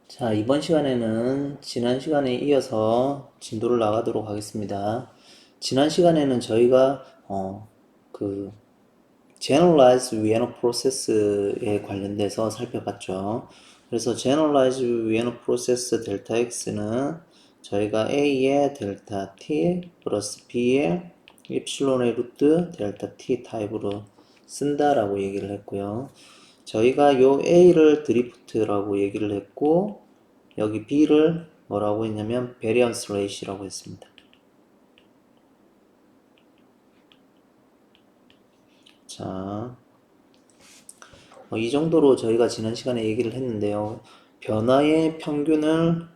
자, 이번 시간에는 지난 시간에 이어서 진도를 나가도록 하겠습니다. 지난 시간에는 저희가 그 Generalized Vienna Process에 관련돼서 살펴봤죠. 그래서 Generalized Vienna Process 델타 X는 저희가 A의 델타 T 플러스 B의 입실론의 루트 델타 T 타입으로 쓴다라고 얘기를 했고요. 저희가 요 A를 드리프트라고 얘기를 했고 여기 B를 뭐라고 했냐면 베리언스 레이시라고 했습니다. 자, 이 정도로 저희가 지난 시간에 얘기를 했는데요. 변화의 평균을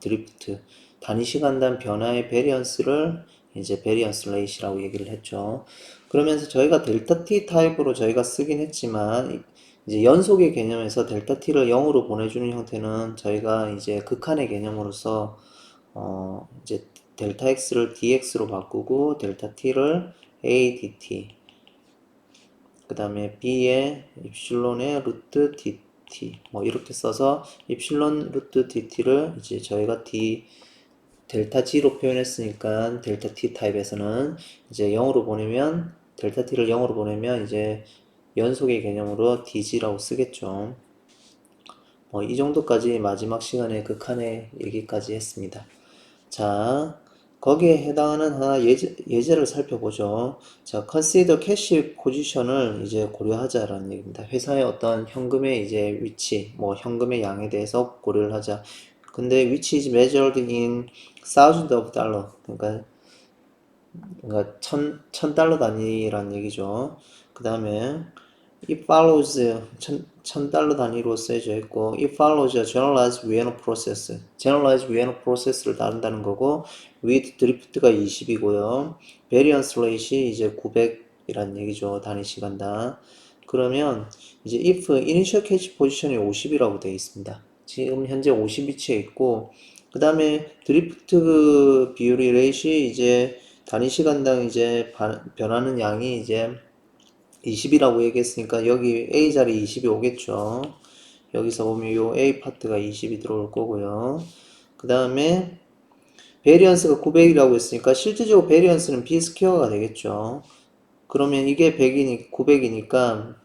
드리프트, 단위 시간당 변화의 베리언스를 이제 베리언스 레이시라고 얘기를 했죠. 그러면서 저희가 델타 t 타입으로 저희가 쓰긴 했지만 이제 연속의 개념에서 델타 t를 0으로 보내주는 형태는 저희가 이제 극한의 개념으로서 이제 델타 x를 dx로 바꾸고 델타 t를 a dt 그 다음에 b의 입실론의 루트 dt 뭐 이렇게 써서 입실론 루트 dt를 이제 저희가 d 델타 g로 표현했으니까 델타 t 타입에서는 이제 0으로 보내면 델타 t를 0으로 보내면 이제 연속의 개념으로 dg라고 쓰겠죠. 뭐 이 정도까지 마지막 시간에 극한의 얘기까지 했습니다. 자, 거기에 해당하는 하나 예제를 살펴보죠. 자, consider cash position을 이제 고려하자라는 얘기입니다. 회사의 어떤 현금의 이제 위치, 뭐 현금의 양에 대해서 고려를 하자. 근데 which is measured in thousands of dollar. 그러니까 천 달러 단위라는 얘기죠. 그 다음에 it follows 천 달러 단위로 쓰여져 있고 it follows a generalized Vienna process. generalized Vienna process를 따른다는 거고 with drift가 20이고요. variance rate이 이제 900이라는 얘기죠. 단위 시간당. 그러면 이제 if initial catch position이 50이라고 되어 있습니다. 지금 현재 50 위치에 있고 그 다음에 드리프트 비율이 레이시 이제 단위 시간당 이제 변하는 양이 이제 20이라고 얘기했으니까 여기 A 자리 20이 오겠죠. 여기서 보면 요 A 파트가 20이 들어올 거고요. 그 다음에 베리언스가 900이라고 했으니까 실질적으로 베리언스는 B 스퀘어가 되겠죠. 그러면 이게 100이니 900이니까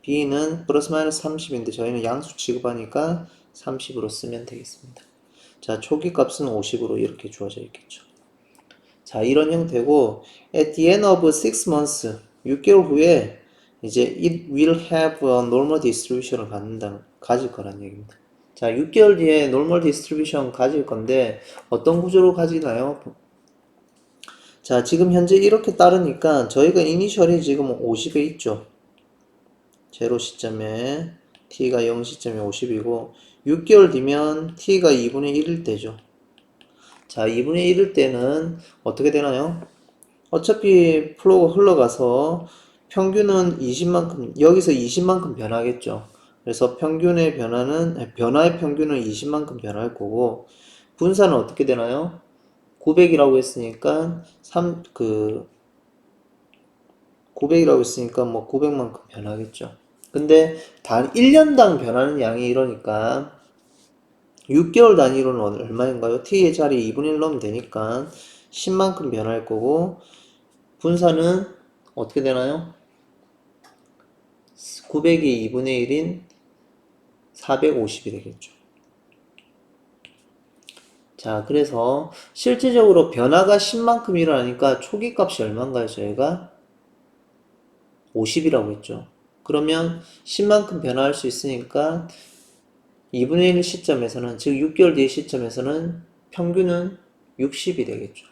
B는 플러스 마이너스 30인데 저희는 양수 취급하니까 30으로 쓰면 되겠습니다. 자, 초기 값은 50으로 이렇게 주어져 있겠죠. 자, 이런 형태고 at the end of 6 months 6개월 후에 이제 it will have a normal distribution을 가질 거란 얘기입니다. 자, 6개월 뒤에 normal distribution 가질 건데 어떤 구조로 가지나요? 자, 지금 현재 이렇게 따르니까 저희가 이니셜이 지금 50에 있죠. 0 시점에 t가 0 시점에 50이고 6개월 뒤면 t가 2분의 1일 때죠. 자, 2분의 1일 때는 어떻게 되나요? 어차피 플로우가 흘러가서 평균은 20만큼, 여기서 20만큼 변하겠죠. 그래서 평균의 변화는, 변화의 평균은 20만큼 변할 거고, 분산은 어떻게 되나요? 900이라고 했으니까, 900이라고 했으니까 뭐 900만큼 변하겠죠. 근데 단 1년당 변하는 양이 이러니까, 6개월 단위로는 얼마인가요? t의 자리 2분의 1 넣으면 되니까 10만큼 변할 거고 분산은 어떻게 되나요? 900이 2분의 1인 450이 되겠죠. 자, 그래서 실질적으로 변화가 10만큼 일어나니까 초기 값이 얼마인가요? 저희가 50이라고 했죠. 그러면 10만큼 변화할 수 있으니까 2분의 1 시점에서는, 즉 6개월 뒤의 시점에서는 평균은 60이 되겠죠.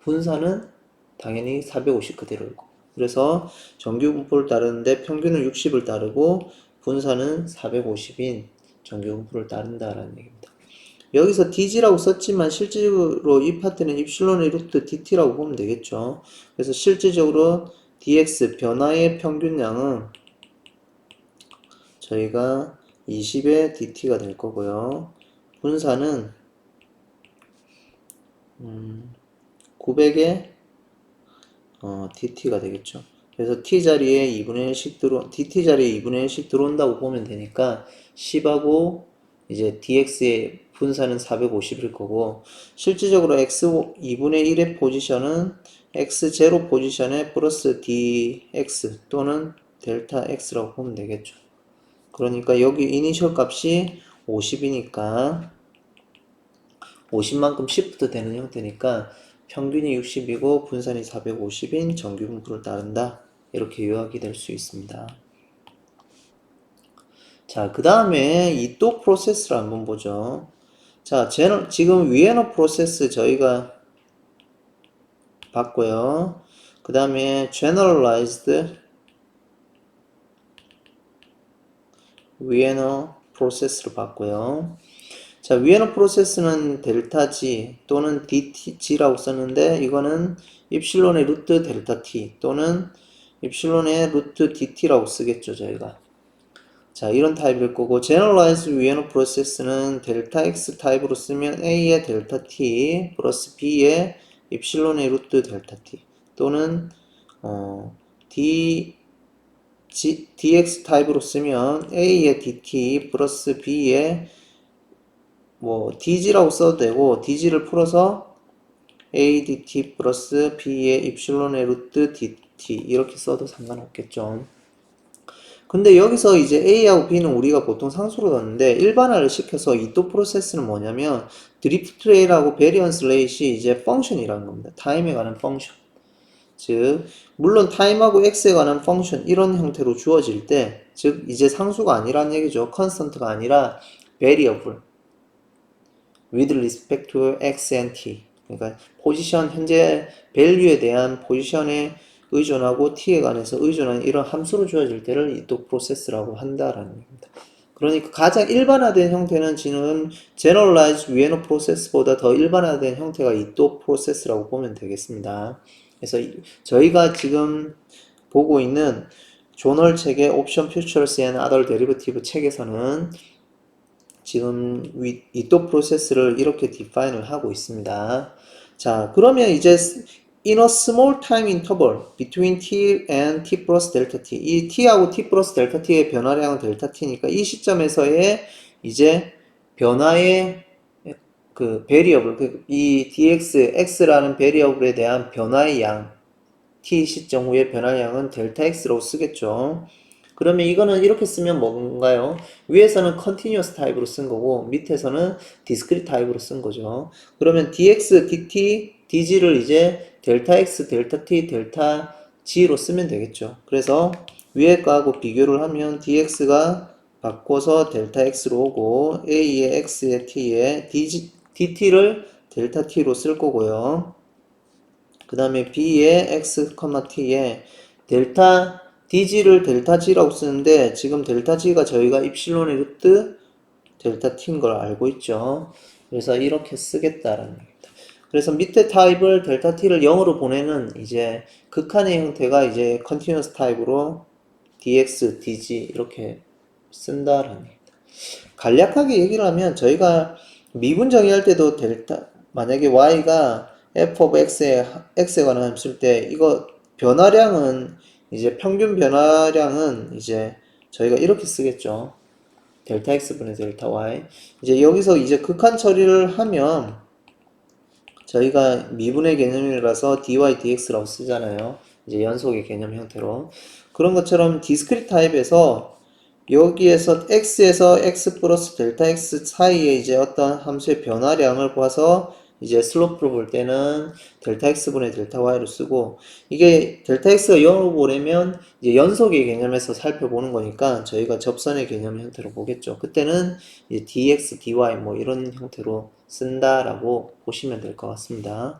분산은 당연히 450 그대로일 거고. 그래서 정규 분포를 따르는데 평균은 60을 따르고 분산은 450인 정규 분포를 따른다라는 얘기입니다. 여기서 dg라고 썼지만 실질적으로 이 파트는 입실론의 루트 dt라고 보면 되겠죠. 그래서 실질적으로 dx 변화의 평균량은 저희가 20의 dt가 될 거고요. 분산은 900의 dt가 되겠죠. 그래서 t 자리에 2분의 1씩 dt 자리에 2분의 1씩 들어온다고 보면 되니까 10하고 이제 dx의 분산은 450일 거고, 실질적으로 x 2분의 1의 포지션은 x0 포지션에 플러스 dx 또는 델타 x라고 보면 되겠죠. 그러니까 여기 이니셜 값이 50이니까 50만큼 시프트 되는 형태니까 평균이 60이고 분산이 450인 정규 분포를 따른다. 이렇게 요약이 될 수 있습니다. 자, 그 다음에 이 또 프로세스를 한번 보죠. 자, 지금 위에너 프로세스 저희가 봤고요. 그 다음에 generalized 위에너 프로세스를 봤고요. 자, 위에너 프로세스는 델타 G 또는 DTG라고 썼는데 이거는 입실론의 루트 델타 T 또는 입실론의 루트 DT라고 쓰겠죠, 저희가. 자, 이런 타입일 거고, generalized 위에너 프로세스는 델타 X 타입으로 쓰면 A의 델타 T 플러스 B의 입실론의 루트 델타 T 또는 DX 타입으로 쓰면 A의 DT 플러스 B의 DG라고 써도 되고, DG를 풀어서 ADT 플러스 B의 입실론의 루트 DT 이렇게 써도 상관없겠죠. 근데 여기서 이제 A하고 B는 우리가 보통 상수로 넣는데 일반화를 시켜서 이 또 프로세스는 뭐냐면 드리프트 트레일하고 베리언스 레이시 이제 펑션이라는 겁니다. 타임에 관한 펑션. 즉 물론 타임하고 x에 관한 펑션 이런 형태로 주어질 때 즉 이제 상수가 아니란 얘기죠. 컨스턴트가 아니라 variable with respect to x and t. 그러니까 포지션 현재 밸류에 대한 포지션에 의존하고 t에 관해서 의존하는 이런 함수로 주어질 때를 이 또 프로세스라고 한다라는 겁니다. 그러니까 가장 일반화된 형태는 지금 generalized 위에너 프로세스보다 더 일반화된 형태가 이 또 프로세스라고 보면 되겠습니다. 그래서 저희가 지금 보고 있는 조널 책의 옵션 퓨처스 앤 아더 데리버티브 책에서는 지금 이 또 프로세스를 이렇게 디파인을 하고 있습니다. 자, 그러면 이제 in a small time interval between t and t plus delta t 이 t하고 t 플러스 델타 t의 변화량은 델타 t니까 이 시점에서의 이제 변화의 그 베리어블 이 dx x라는 베리어블에 대한 변화의 양 t 시점 후의 변화량은 델타 x라고 쓰겠죠. 그러면 이거는 이렇게 쓰면 뭔가요? 위에서는 continuous 타입으로 쓴 거고 밑에서는 discrete 타입으로 쓴 거죠. 그러면 dx, dt, dg를 이제 델타 x, 델타 t, 델타 g로 쓰면 되겠죠. 그래서 위에 거하고 비교를 하면 dx가 바꿔서 델타 x로 오고 a의 x의 t에 dt를 델타 t로 쓸 거고요. 그 다음에 b의 x, t에 델타 dg를 델타 g라고 쓰는데 지금 델타 g가 저희가 입실론의 루트 델타 t인 걸 알고 있죠. 그래서 이렇게 쓰겠다라는 겁니다. 그래서 밑에 타입을 델타 t를 0으로 보내는 이제 극한의 형태가 이제 컨티뉴어스 타입으로 dx, dg 이렇게 쓴다라는 겁니다. 간략하게 얘기를 하면 저희가 미분 정의할 때도 델타 만약에 y가 f of x에 관한 함수일 때 이거 변화량은 이제 평균 변화량은 이제 저희가 이렇게 쓰겠죠. 델타 x분의 델타 y. 이제 여기서 이제 극한 처리를 하면 저희가 미분의 개념이라서 dy dx라고 쓰잖아요. 이제 연속의 개념 형태로. 그런 것처럼 디스크리트 타입에서 여기에서 x에서 x 플러스 델타 x 사이에 이제 어떤 함수의 변화량을 봐서 이제 슬로프를 볼 때는 델타 x분의 델타 y를 쓰고 이게 델타 x가 0으로 보려면 이제 연속의 개념에서 살펴보는 거니까 저희가 접선의 개념 형태로 보겠죠. 그때는 이제 dx, dy 뭐 이런 형태로 쓴다라고 보시면 될 것 같습니다.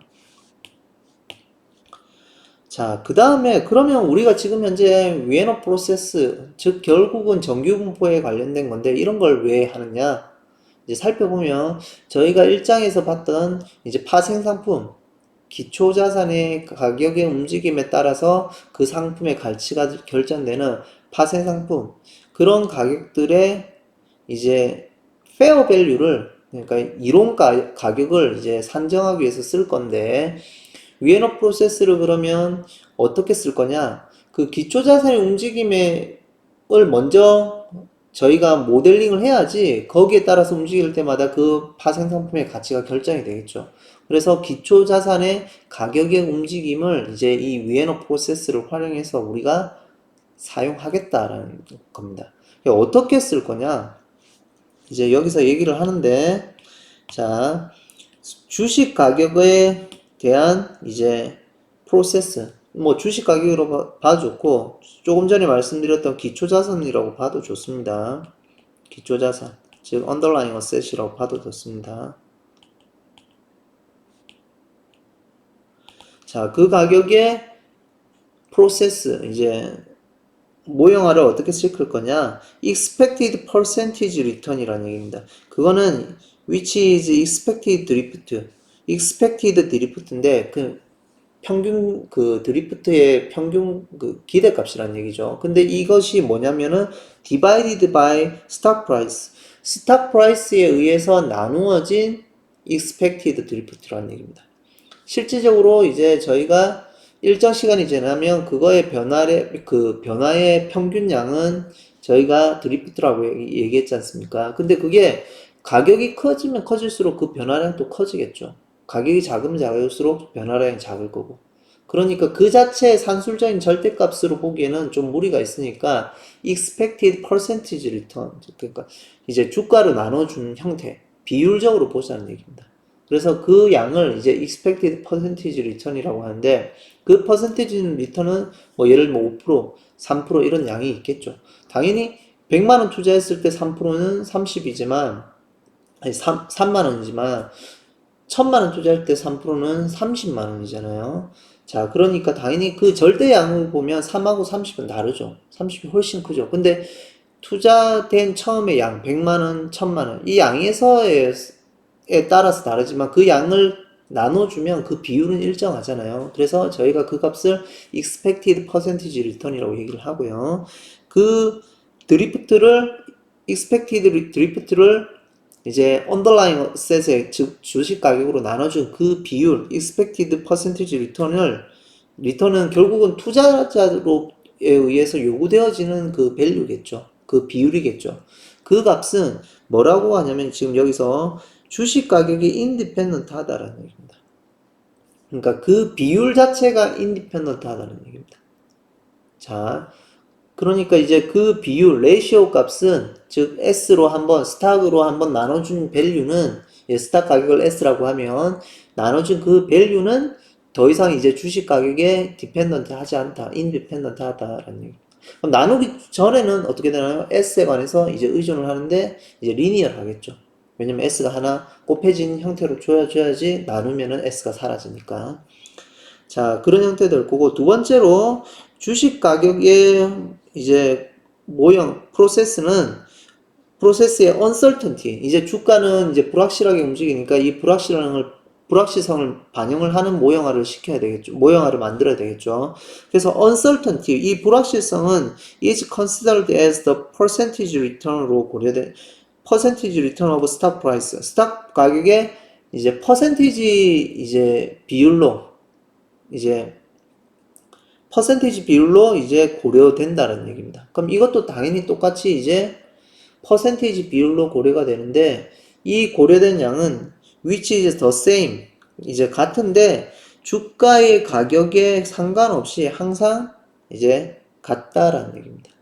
자, 그 다음에 그러면 우리가 지금 현재 위에너 프로세스, 즉 결국은 정규 분포에 관련된 건데 이런 걸 왜 하느냐? 이제 살펴보면 저희가 1장에서 봤던 이제 파생상품, 기초자산의 가격의 움직임에 따라서 그 상품의 가치가 결정되는 파생상품, 그런 가격들의 이제 페어 밸류를 그러니까 이론 가격을 이제 산정하기 위해서 쓸 건데 위에너 프로세스를 그러면 어떻게 쓸 거냐? 그 기초자산의 움직임을 먼저 저희가 모델링을 해야지 거기에 따라서 움직일 때마다 그 파생상품의 가치가 결정이 되겠죠. 그래서 기초 자산의 가격의 움직임을 이제 이 위에너 프로세스를 활용해서 우리가 사용하겠다라는 겁니다. 어떻게 쓸 거냐? 이제 여기서 얘기를 하는데, 자, 주식 가격에 대한 이제 프로세스, 뭐 주식 가격으로 봐도 좋고, 조금 전에 말씀드렸던 기초자산이라고 봐도 좋습니다. 기초자산, 즉 underlying asset이라고 봐도 좋습니다. 자, 그 가격의 프로세스, 이제 모형화를 어떻게 시킬 거냐? expected percentage return이라는 얘기입니다. 그거는 which is expected drift, expected drift인데 그 평균 그 드리프트의 평균 그 기대값이라는 얘기죠. 근데 이것이 뭐냐면은 divided by stock price, 스탁 프라이스에 의해서 나누어진 expected drift라는 얘기입니다. 실질적으로 이제 저희가 일정 시간이 지나면 그거의 변화의 평균량은 저희가 드리프트라고 얘기했지 않습니까? 근데 그게 가격이 커지면 커질수록 그 변화량도 커지겠죠. 가격이 작으면 작을수록 변화량이 작을 거고. 그러니까 그 자체의 산술적인 절대값으로 보기에는 좀 무리가 있으니까 expected percentage return, 그러니까 이제 주가를 나눠주는 형태, 비율적으로 보자는 얘기입니다. 그래서 그 양을 이제 expected percentage return이라고 하는데 그 percentage return은 뭐 예를 들면 5%, 3% 이런 양이 있겠죠. 당연히 100만원 투자했을 때 3%는 30이지만 아니 3만원이지만 1000만원 투자할 때 3%는 30만원이잖아요. 자, 그러니까 당연히 그 절대양을 보면 3하고 30은 다르죠. 30이 훨씬 크죠. 근데 투자된 처음의 양, 100만원, 1000만원, 이 양에서의 따라서 다르지만 그 양을 나눠주면 그 비율은 일정하잖아요. 그래서 저희가 그 값을 expected percentage return이라고 얘기를 하고요. 그 expected 드리프트를 이제 underlying asset의 즉 주식 가격으로 나눠준 그 비율, expected percentage 리턴은 결국은 투자자로에 의해서 요구되어지는 그 밸류겠죠. 그 비율이겠죠. 그 값은 뭐라고 하냐면 지금 여기서 주식 가격이 인디펜던트 하다라는 얘기입니다. 그러니까 그 비율 자체가 인디펜던트 하다는 얘기입니다. 자, 그러니까 이제 그 비율, 레이시오 값은 즉 S로 한번 스탁으로 한번 나눠준 밸류는 스탁 가격을 S라고 하면 나눠준 그 밸류는 더 이상 이제 주식 가격에 디펜던트 하지 않다, 인디펜던트 하다라는 얘기. 그럼 나누기 전에는 어떻게 되나요? S에 관해서 이제 의존을 하는데 이제 리니얼 하겠죠. 왜냐면 S가 하나 곱해진 형태로 줘야지 나누면은 S가 사라지니까. 자, 그런 형태 될 거고, 두 번째로 주식 가격의 이제 모형, 프로세스의 uncertainty. 이제 주가는 이제 불확실하게 움직이니까 이 불확실성을 반영을 하는 모형화를 시켜야 되겠죠. 모형화를 만들어야 되겠죠. 그래서 uncertainty, 이 불확실성은 is considered as the percentage return으로 고려된 percentage return of stock price. 스탁 가격의 이제 퍼센티지 이제 비율로 이제 퍼센티지 비율로 이제 고려된다는 얘기입니다. 그럼 이것도 당연히 똑같이 이제 퍼센티지 비율로 고려가 되는데 이 고려된 양은 which is the same 이제 같은데 주가의 가격에 상관없이 항상 이제 같다라는 얘기입니다.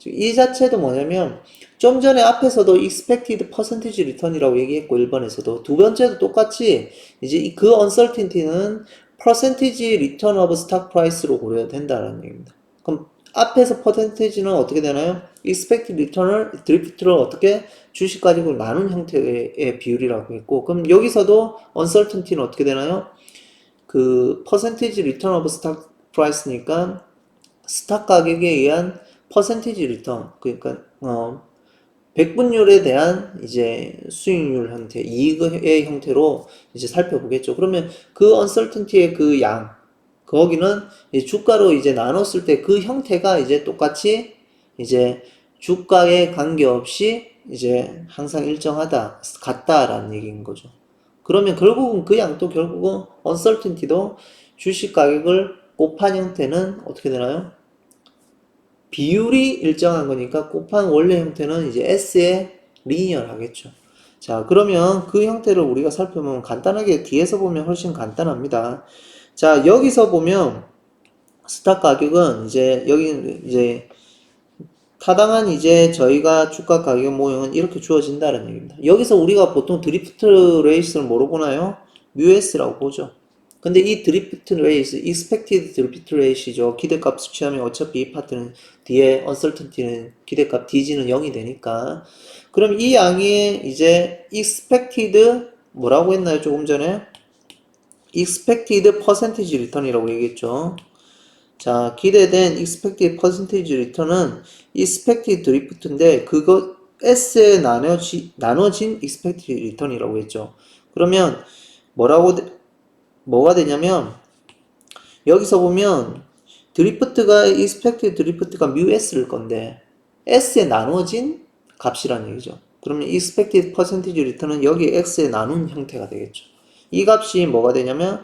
이 자체도 뭐냐면 좀 전에 앞에서도 expected percentage return이라고 얘기했고 1번에서도 두 번째도 똑같이 이제 그 uncertainty는 percentage return of stock price로 고려된다는 얘기입니다. 그럼 앞에서 percentage는 어떻게 되나요? expected return을 드리프트를 어떻게 주식 가지고 나눈 형태의 비율이라고 했고 그럼 여기서도 uncertainty는 어떻게 되나요? 그 percentage return of stock price니까 스탁 가격에 의한 퍼센티지 리턴 그러니까 100분율에 대한 이제 수익률 형태, 이익의 형태로 이제 살펴보겠죠. 그러면 그 uncertainty의 그 양, 거기는 주가로 이제 나눴을 때 그 형태가 이제 똑같이 이제 주가에 관계없이 이제 항상 일정하다, 같다라는 얘기인 거죠. 그러면 결국은 그 양도 결국은 uncertainty도 주식 가격을 곱한 형태는 어떻게 되나요? 비율이 일정한 거니까 곱한 원래 형태는 이제 S의 리니어하겠죠. 자, 그러면 그 형태를 우리가 살펴보면 간단하게 뒤에서 보면 훨씬 간단합니다. 자, 여기서 보면 스탁 가격은 이제 여기 이제 타당한 이제 저희가 주가 가격 모형은 이렇게 주어진다는 얘기입니다. 여기서 우리가 보통 드리프트 레이스를 뭐로 보나요? 뮤S라고 보죠. 근데 이 드리프트 레이스, expected 드리프트 레이스죠. 기대값 취하면 어차피 이 파트는 뒤에 uncertainty는 기대값 DG는 0이 되니까. 그럼 이 양이 이제 expected 뭐라고 했나요? 조금 전에 expected percentage return이라고 얘기했죠. 자, 기대된 expected percentage return은 expected drift인데 그거 S에 나눠진 expected return이라고 했죠. 그러면 뭐가 되냐면 여기서 보면 드리프트가 expected drift가 mu S일 건데 S에 나눠진 값이라는 얘기죠. 그러면 expected percentage return은 여기 X에 나눈 형태가 되겠죠. 이 값이 뭐가 되냐면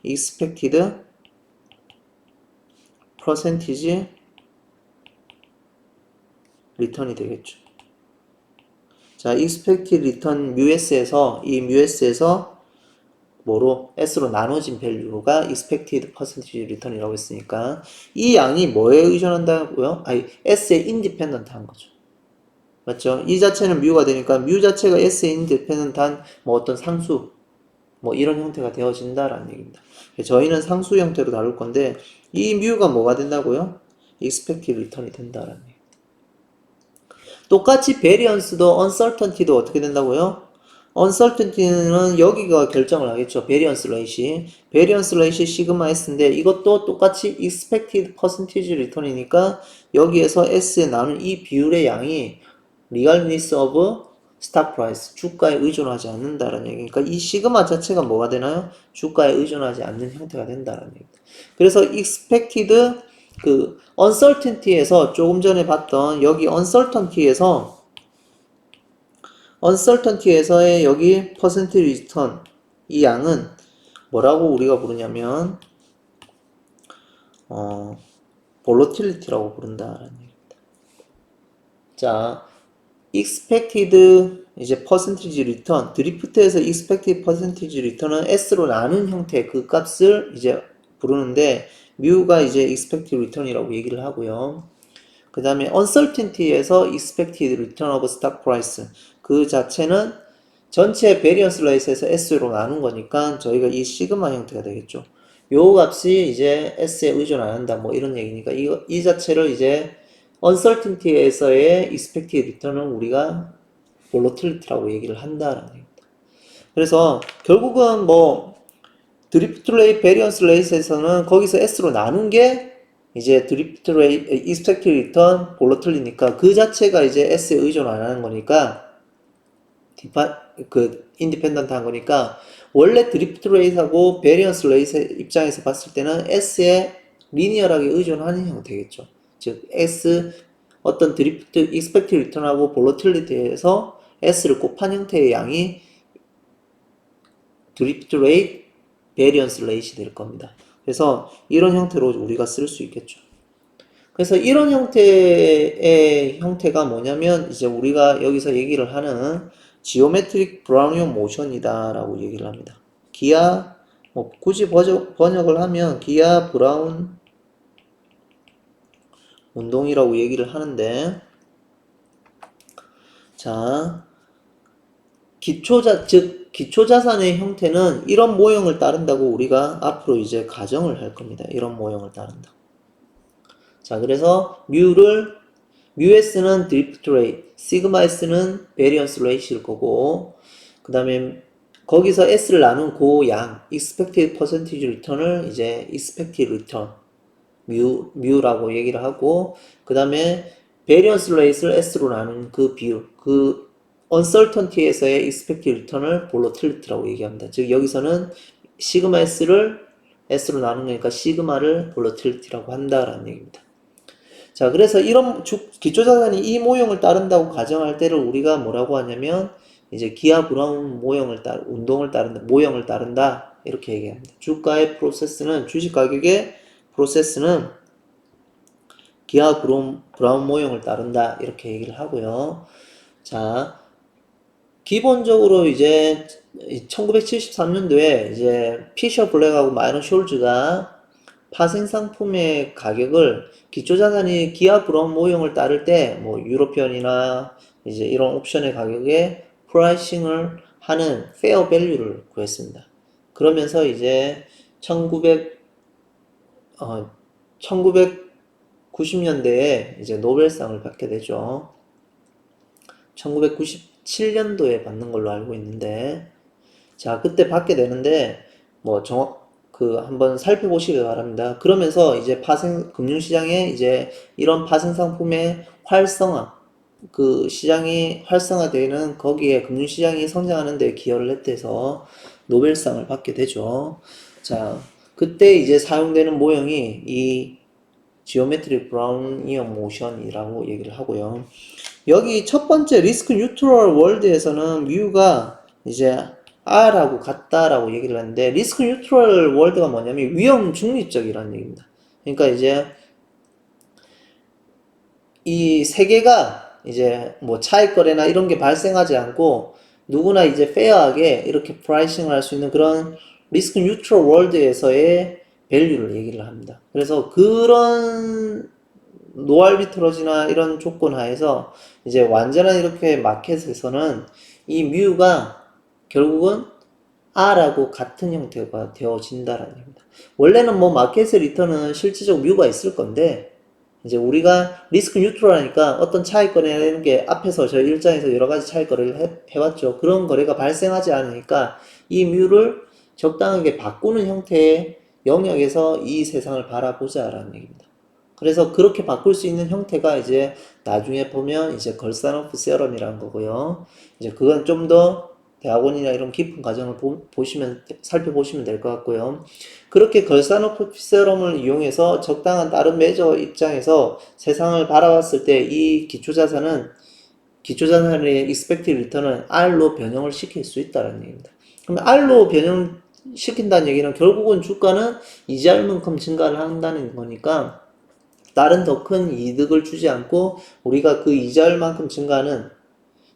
expected 퍼센티지 리턴이 되겠죠. 자, expected return 뮤S에서 이 뮤S에서 뭐로 S로 나눠진 밸류가 expected percentage return이라고 했으니까 이 양이 뭐에 의존한다고요? 아니, S에 independent 한 거죠. 맞죠? 이 자체는 뮤가 되니까 뮤 자체가 S에 independent 한 뭐 어떤 상수 뭐 이런 형태가 되어진다라는 얘기입니다. 저희는 상수 형태로 다룰 건데 이 뮤가 뭐가 된다고요? expected return이 된다라는 얘기. 똑같이 variance도 uncertainty도 어떻게 된다고요? uncertainty는 여기가 결정을 하겠죠. variance rate이. variance rate이 시그마 s인데 이것도 똑같이 expected percentage return이니까 여기에서 s에 나눈 이 비율의 양이 regardless of stock price, 주가에 의존하지 않는다라는 얘기니까 이 시그마 자체가 뭐가 되나요? 주가에 의존하지 않는 형태가 된다라는 얘기입니다. 그래서 expected 그 uncertainty에서 조금 전에 봤던 여기 uncertainty에서의 여기 percentage return 이 양은 뭐라고 우리가 부르냐면 volatility라고 부른다라는 얘기입니다. 자, expected 이제 percentage return 드리프트에서 expected percentage return은 S로 나눈 형태 그 값을 이제 부르는데 뮤가 이제 expected return이라고 얘기를 하고요. 그 다음에 uncertainty에서 expected return of stock price 그 자체는 전체 variance rate에서 S로 나눈 거니까 저희가 이 시그마 형태가 되겠죠. 요 값이 이제 S에 의존 안 한다 뭐 이런 얘기니까 이 자체를 이제 uncertainty에서의 expected return은 우리가 volatility라고 얘기를 한다라는 얘기입니다. 그래서 결국은 뭐 드리프트 레이트, 베리언스 레이스에서는 거기서 S로 나눈 게 이제 드리프트 레이트, expected return, volatil이니까 그 자체가 이제 S에 의존 안 하는 거니까 인디펜던트 한 거니까 원래 드리프트 레이스하고 베리언스 레이스 입장에서 봤을 때는 S에 리니어하게 의존하는 형태겠죠. 즉 S 어떤 드리프트 expected return하고 volatility에서 S를 곱한 형태의 양이 드리프트 레이트, 베리언스 레이트이 될 겁니다. 그래서 이런 형태로 우리가 쓸 수 있겠죠. 그래서 이런 형태의 형태가 뭐냐면 이제 우리가 여기서 얘기를 하는 지오메트릭 브라운용 모션이다 라고 얘기를 합니다. 기아 뭐 굳이 번역을 하면 기아 브라운 운동이라고 얘기를 하는데 자 기초자산의 형태는 이런 모형을 따른다고 우리가 앞으로 이제 가정을 할 겁니다. 이런 모형을 따른다. 자, 그래서 뮤S는 드리프트 레이트, 시그마 S는 베리언스 레이트일 거고, 그 다음에 거기서 S를 나눈 그 양, expected percentage return을 이제 expected return, 뮤라고 얘기를 하고, 그 다음에 베리언스 레이트를 S로 나눈 그 비율, 그 uncertainty에서의 expected return을 volatility라고 얘기합니다. 즉 여기서는 시그마 S를 S로 나눈 거니까 시그마를 volatility라고 한다라는 얘기입니다. 자, 그래서 이런 기초자산이 이 모형을 따른다고 가정할 때를 우리가 뭐라고 하냐면 이제 기아 브라운 모형을 모형을 따른다 이렇게 얘기합니다. 주가의 프로세스는 주식 가격의 프로세스는 기하 브라운 모형을 따른다 이렇게 얘기를 하고요. 자, 기본적으로 이제 1973년도에 이제 피셔 블랙하고 마이런 숄즈가 파생 상품의 가격을 기초자산이 기하 브라운 모형을 따를 때 뭐 유로피언이나 이제 이런 옵션의 가격에 프라이싱을 하는 페어 밸류를 구했습니다. 그러면서 이제 1990년대에 이제 노벨상을 받게 되죠. 1997년도에 받는 걸로 알고 있는데, 자, 그때 받게 되는데, 뭐, 한번 살펴보시기 바랍니다. 그러면서 이제 금융시장에 이제 이런 파생 상품의 활성화, 그 시장이 활성화되는 거기에 금융시장이 성장하는 데 기여를 했대서 노벨상을 받게 되죠. 자, 그때 이제 사용되는 모형이 이 지오메트릭 브라운이언 모션이라고 얘기를 하고요. 여기 첫 번째 리스크 뉴트럴 월드에서는 뮤가 이제 R하고 같다라고 얘기를 하는데, 리스크 뉴트럴 월드가 뭐냐면 위험 중립적이라는 얘기입니다. 그러니까 이제 이 세 개가 이제 뭐 차익 거래나 이런 게 발생하지 않고 누구나 이제 페어하게 이렇게 프라이싱을 할 수 있는 그런 리스크 뉴트럴 월드에서의 밸류를 얘기를 합니다. 그래서 그런 노알비트러지나 이런 조건 하에서 이제 완전한 이렇게 마켓에서는 이 뮤가 결국은 R하고 같은 형태가 되어진다라는 겁니다. 원래는 뭐 마켓의 리턴은 실질적 뮤가 있을 건데, 이제 우리가 리스크 뉴트럴하니까 어떤 차익 거래라는 게 앞에서 저희 일장에서 여러 가지 차익 거래를 해왔죠. 그런 거래가 발생하지 않으니까 이 뮤를 적당하게 바꾸는 형태의 영역에서 이 세상을 바라보자라는 얘기입니다. 그래서 그렇게 바꿀 수 있는 형태가 이제 나중에 보면 이제 걸산오프 세럼이라는 거고요. 이제 그건 좀 더 대학원이나 이런 깊은 과정을 살펴보시면 될 것 같고요. 그렇게 걸산오프 세럼을 이용해서 적당한 다른 매저 입장에서 세상을 바라봤을 때 이 기초자산의 expected return은 R로 변형을 시킬 수 있다는 얘기입니다. 그러면 R로 변형시킨다는 얘기는 결국은 주가는 이자율만큼 증가를 한다는 거니까 다른 더 큰 이득을 주지 않고 우리가 그 이자율만큼 증가하는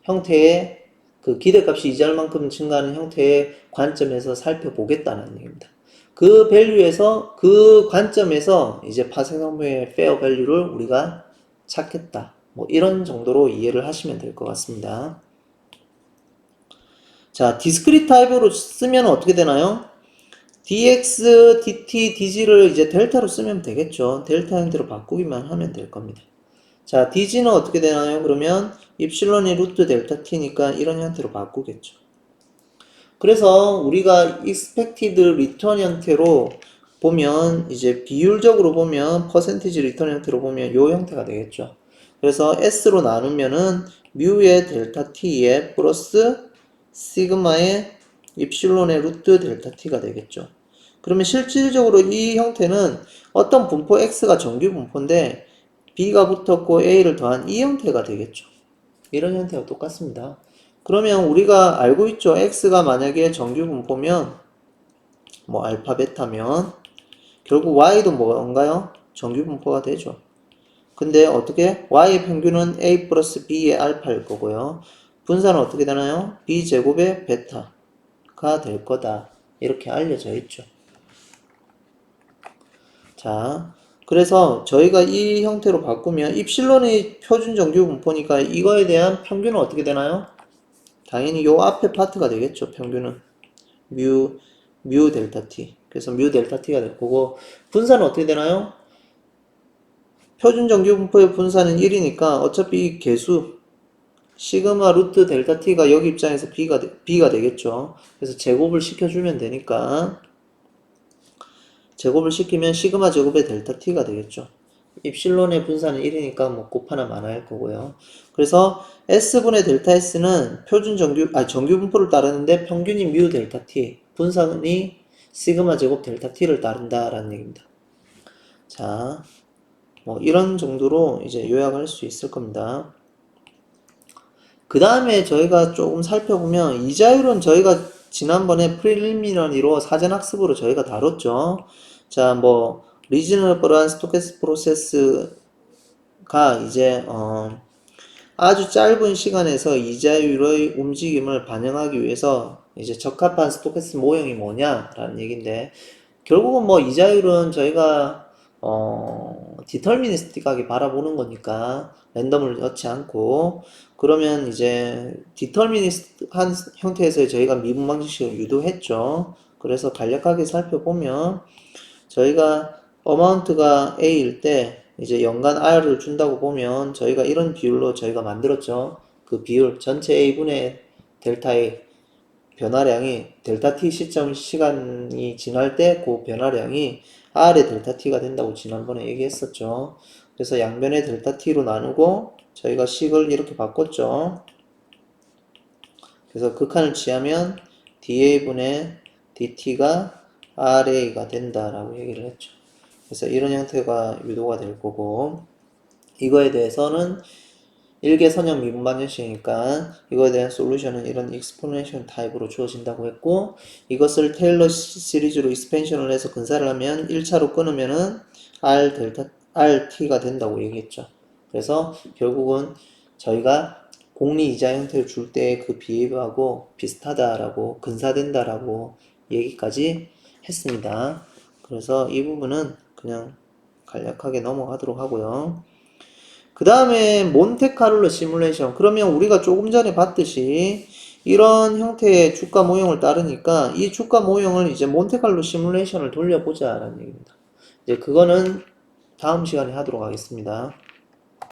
형태의 그 기대값이 이자율만큼 증가하는 형태의 관점에서 살펴보겠다는 얘기입니다. 그 밸류에서 그 관점에서 이제 파생상품의 페어 밸류를 우리가 찾겠다. 뭐 이런 정도로 이해를 하시면 될 것 같습니다. 자, 디스크리트 타입으로 쓰면 어떻게 되나요? dx, dt, dg를 이제 델타로 쓰면 되겠죠. 델타 형태로 바꾸기만 하면 될 겁니다. 자, dg는 어떻게 되나요? 그러면 입실론이 루트 델타 t니까 이런 형태로 바꾸겠죠. 그래서 우리가 expected return 형태로 보면 이제 비율적으로 보면 퍼센티지 리턴 형태로 보면 요 형태가 되겠죠. 그래서 s로 나누면은 뮤의 델타 t에 플러스 시그마의 입실론의 루트 델타 t가 되겠죠. 그러면 실질적으로 이 형태는 어떤 분포 x가 정규 분포인데 b가 붙었고 a를 더한 이 형태가 되겠죠. 이런 형태가 똑같습니다. 그러면 우리가 알고 있죠. x가 만약에 정규 분포면 뭐 알파 베타면 결국 y도 뭔가요? 정규 분포가 되죠. 근데 어떻게? y의 평균은 a 플러스 b의 알파일 거고요. 분산은 어떻게 되나요? b 제곱의 베타가 될 거다. 이렇게 알려져 있죠. 자, 그래서 저희가 이 형태로 바꾸면 입실론이 표준 정규 분포니까 이거에 대한 평균은 어떻게 되나요? 당연히 요 앞에 파트가 되겠죠. 평균은 뮤 델타 t. 그래서 뮤 델타 t가 될 거고, 분산은 어떻게 되나요? 표준 정규 분포의 분산은 1이니까 어차피 개수 시그마 루트 델타 t가 여기 입장에서 b가 되겠죠. 그래서 제곱을 시켜주면 되니까 제곱을 시키면 시그마 제곱의 델타 t가 되겠죠. 입실론의 분산은 1이니까 뭐 곱하나 할 거고요. 그래서 s분의 델타 s는 정규 분포를 따르는데 평균이 뮤 델타 t, 분산이 시그마 제곱 델타 t를 따른다라는 얘기입니다. 자, 뭐 이런 정도로 이제 요약할 수 있을 겁니다. 그 다음에 저희가 조금 살펴보면 이자율은 저희가 지난번에 프리리미너리로 사전학습으로 저희가 다뤘죠. 자, 뭐 리즈너블한 스토캐스틱 프로세스 이제 아주 짧은 시간에서 이자율의 움직임을 반영하기 위해서 이제 적합한 스토캐스틱 모형이 뭐냐라는 얘기인데, 결국은 뭐 이자율은 저희가 디터미니스틱하게 바라보는 거니까 랜덤을 넣지 않고, 그러면 이제 디터미니스틱한 형태에서 저희가 미분 방정식을 유도했죠. 그래서 간략하게 살펴보면 저희가 어마운트가 A일 때 이제 연간 R을 준다고 보면 저희가 이런 비율로 저희가 만들었죠. 그 비율 전체 A분의 델타의 변화량이 델타 t 시점 시간이 지날 때 그 변화량이 R의 델타 t가 된다고 지난번에 얘기했었죠. 그래서 양변의 델타 t로 나누고 저희가 식을 이렇게 바꿨죠. 그래서 극한을 취하면 da분의 dt가 ra가 된다라고 얘기를 했죠. 그래서 이런 형태가 유도가 될 거고, 이거에 대해서는 일개선형 미분 방정식이니까 이거에 대한 솔루션은 이런 익스포넨셜 타입으로 주어진다고 했고, 이것을 테일러 시리즈로 익스펜션을 해서 근사를 하면 1차로 끊으면은 RT가 된다고 얘기했죠. 그래서 결국은 저희가 공리 이자 형태를 줄 때 그 비해하고 비슷하다라고, 근사된다라고 얘기까지 했습니다. 그래서 이 부분은 그냥 간략하게 넘어가도록 하고요. 그 다음에 몬테카를로 시뮬레이션. 그러면 우리가 조금 전에 봤듯이 이런 형태의 주가 모형을 따르니까 이 주가 모형을 이제 몬테칼로 시뮬레이션을 돌려보자 라는 얘기입니다. 이제 그거는 다음 시간에 하도록 하겠습니다.